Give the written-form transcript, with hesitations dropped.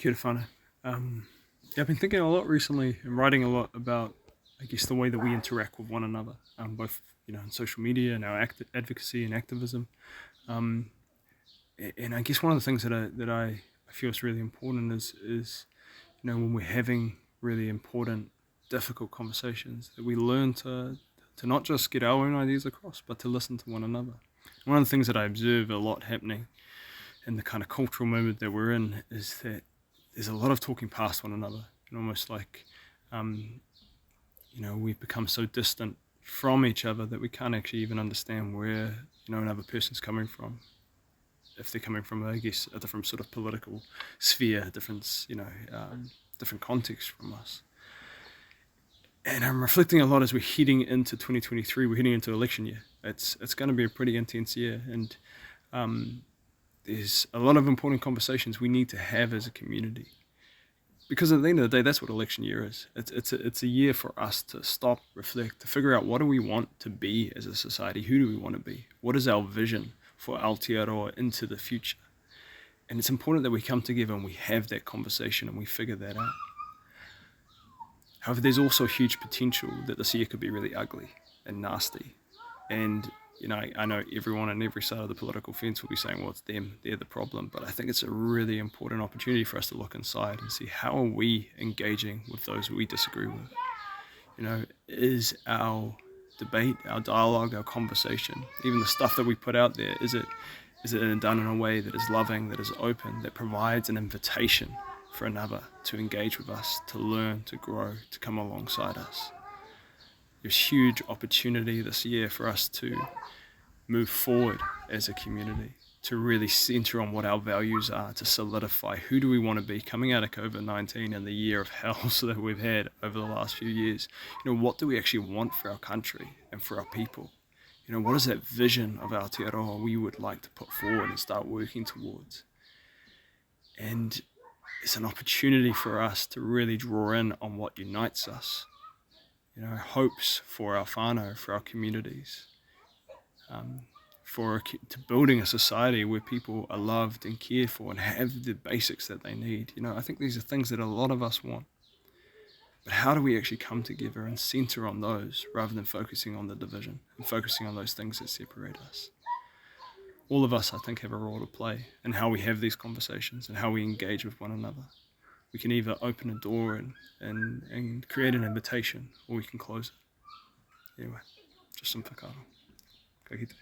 Kia ora whānau. Yeah, I've been thinking a lot recently and writing a lot about, I guess, the way that we interact with one another, both in social media and our advocacy and activism. Um, and I guess one of the things that I feel is really important is when we're having really important, difficult conversations, that we learn to not just get our own ideas across, but to listen to one another. One of the things that I observe a lot happening in the kind of cultural moment that we're in is that there's a lot of talking past one another, and almost like we've become so distant from each other that we can't actually even understand where another person's coming from, if they're coming from, I guess, a different sort of political sphere, different context from us. And I'm reflecting a lot as we're heading into 2023. We're heading into election year. It's going to be a pretty intense year, and there's a lot of important conversations we need to have as a community. Because at the end of the day, that's what election year is. It's a year for us to stop, reflect, to figure out what do we want to be as a society, who do we want to be, what is our vision for Aotearoa into the future. And it's important that we come together and we have that conversation and we figure that out. However, there's also huge potential that this year could be really ugly and nasty. And I know everyone on every side of the political fence will be saying, well, it's them, they're the problem. But I think it's a really important opportunity for us to look inside and see, how are we engaging with those we disagree with? Is our debate, our dialogue, our conversation, even the stuff that we put out there, is it done in a way that is loving, that is open, that provides an invitation for another to engage with us, to learn, to grow, to come alongside us? There's huge opportunity this year for us to move forward as a community, to really center on what our values are, to solidify who do we want to be coming out of COVID-19 and the year of hell that we've had over the last few years. What do we actually want for our country and for our people? What is that vision of Aotearoa we would like to put forward and start working towards? And it's an opportunity for us to really draw in on what unites us. Hopes for our whānau, for our communities, to building a society where people are loved and cared for and have the basics that they need. I think these are things that a lot of us want. But how do we actually come together and center on those rather than focusing on the division and focusing on those things that separate us? All of us, I think, have a role to play in how we have these conversations and how we engage with one another. We can either open a door and create an invitation, or we can close it. Anyway, just some whakaaro. Ka kite.